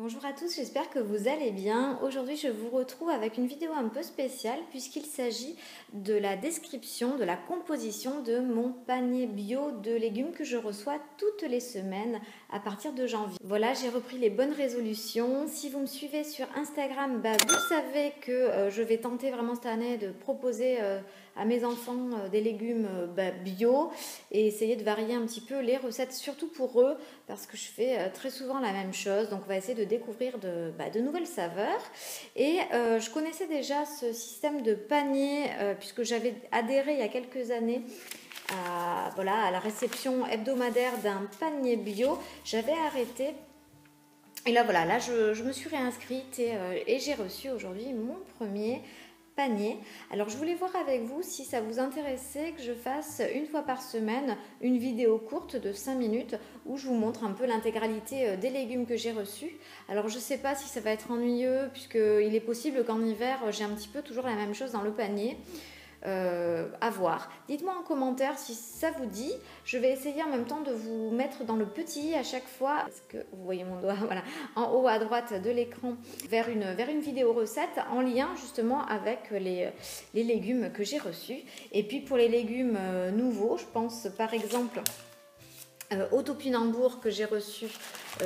Bonjour à tous, j'espère que vous allez bien. Aujourd'hui, je vous retrouve avec une vidéo un peu spéciale puisqu'il s'agit de la description de la composition de mon panier bio de légumes que je reçois toutes les semaines à partir de janvier. Voilà, j'ai repris les bonnes résolutions. Si vous me suivez sur Instagram, vous savez que je vais tenter vraiment cette année de proposer à mes enfants des légumes bio et essayer de varier un petit peu les recettes, surtout pour eux, parce que je fais très souvent la même chose. Donc on va essayer de découvrir de nouvelles saveurs. Et je connaissais déjà ce système de panier puisque j'avais adhéré il y a quelques années à la réception hebdomadaire d'un panier bio. J'avais arrêté. Et là voilà, je me suis réinscrite et j'ai reçu aujourd'hui mon premier panier. Alors je voulais voir avec vous si ça vous intéressait que je fasse une fois par semaine une vidéo courte de 5 minutes où je vous montre un peu l'intégralité des légumes que j'ai reçus. Alors je sais pas si ça va être ennuyeux puisqu'il est possible qu'en hiver j'ai un petit peu toujours la même chose dans le panier. À voir. Dites-moi en commentaire si ça vous dit. Je vais essayer en même temps de vous mettre dans le petit i à chaque fois, parce que vous voyez mon doigt voilà, en haut à droite de l'écran, vers une vidéo recette en lien justement avec les légumes que j'ai reçus. Et puis pour les légumes nouveaux, je pense par exemple au topinambour que j'ai reçu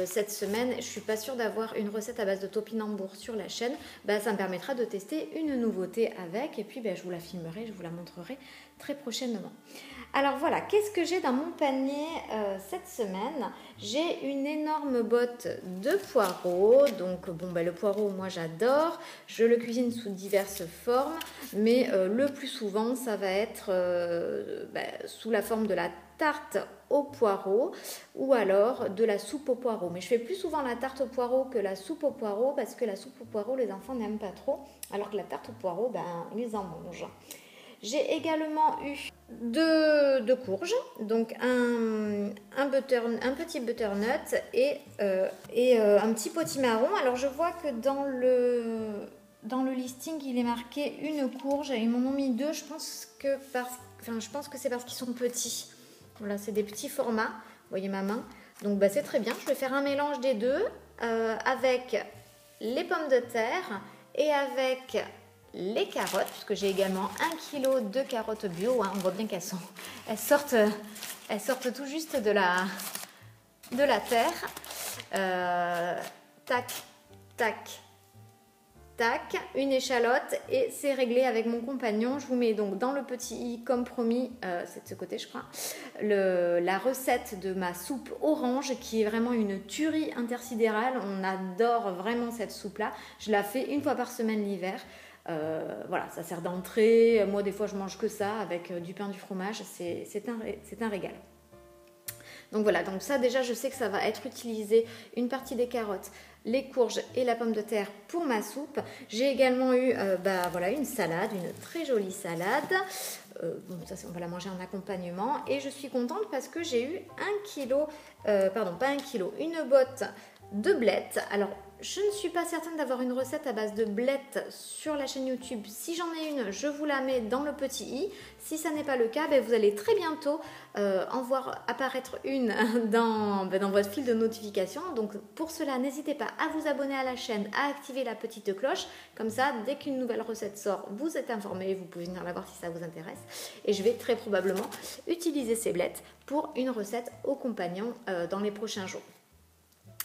cette semaine. Je ne suis pas sûre d'avoir une recette à base de topinambour sur la chaîne. Ça me permettra de tester une nouveauté avec et puis je vous la filmerai, je vous la montrerai très prochainement. Alors voilà, qu'est-ce que j'ai dans mon panier cette semaine? J'ai une énorme botte de poireaux. Donc le poireau, moi j'adore. Je le cuisine sous diverses formes, mais le plus souvent ça va être sous la forme de la tarte au poireau ou alors de la soupe au poireau. Mais je fais plus souvent la tarte au poireau que la soupe au poireau parce que la soupe au poireau, les enfants n'aiment pas trop, alors que la tarte au poireau, ils en mangent. J'ai également eu deux courges, donc un petit butternut et un petit potimarron. Alors je vois que dans le listing, il est marqué une courge. Ils m'en ont mis deux. Je pense que c'est parce qu'ils sont petits. Voilà, c'est des petits formats. Vous voyez ma main. Donc c'est très bien. Je vais faire un mélange des deux avec les pommes de terre et avec les carottes, puisque j'ai également 1 kg de carottes bio. On voit bien elles sortent tout juste de la terre. Tac, tac, tac, une échalote et c'est réglé avec mon compagnon. Je vous mets donc dans le petit i comme promis, c'est de ce côté je crois, la recette de ma soupe orange qui est vraiment une tuerie intersidérale. On adore vraiment cette soupe là. Je la fais une fois par semaine l'hiver. Voilà, ça sert d'entrée. Moi des fois je mange que ça avec du pain, du fromage. C'est un régal. Donc voilà, donc ça déjà je sais que ça va être utilisé, une partie des carottes, les courges et la pomme de terre pour ma soupe. J'ai également eu une salade, une très jolie salade. Ça on va la manger en accompagnement. Et je suis contente parce que j'ai eu une botte de blettes. Alors je ne suis pas certaine d'avoir une recette à base de blettes sur la chaîne YouTube. Si j'en ai une, je vous la mets dans le petit i. Si ça n'est pas le cas, vous allez très bientôt en voir apparaître une dans votre fil de notification. Donc pour cela, n'hésitez pas à vous abonner à la chaîne, à activer la petite cloche. Comme ça, dès qu'une nouvelle recette sort, vous êtes informé. Vous pouvez venir la voir si ça vous intéresse. Et je vais très probablement utiliser ces blettes pour une recette aux compagnons dans les prochains jours.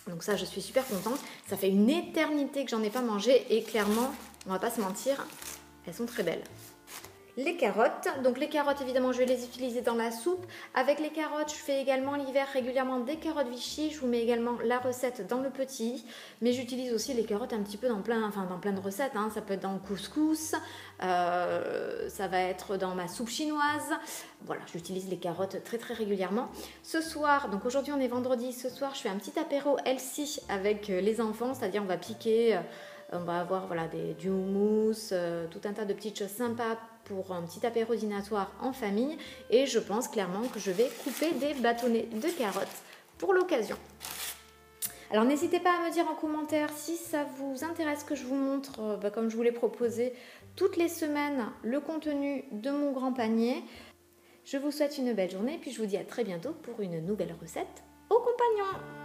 Donc ça, je suis super contente. Ça fait une éternité que j'en ai pas mangé et clairement, on va pas se mentir, elles sont très belles. Les carottes, donc les carottes évidemment je vais les utiliser dans la soupe. Avec les carottes je fais également l'hiver régulièrement des carottes Vichy. Je vous mets également la recette dans le petit i. Mais j'utilise aussi les carottes un petit peu dans plein de recettes. Ça peut être dans le couscous, ça va être dans ma soupe chinoise. Voilà, j'utilise les carottes très très régulièrement. Ce soir, donc aujourd'hui on est vendredi, ce soir je fais un petit apéro healthy avec les enfants. C'est-à-dire on va piquer, on va avoir du houmous, tout un tas de petites choses sympas pour un petit apéro dînatoire en famille. Et je pense clairement que je vais couper des bâtonnets de carottes pour l'occasion. Alors n'hésitez pas à me dire en commentaire si ça vous intéresse que je vous montre, comme je vous l'ai proposé, toutes les semaines, le contenu de mon grand panier. Je vous souhaite une belle journée et puis je vous dis à très bientôt pour une nouvelle recette aux compagnons.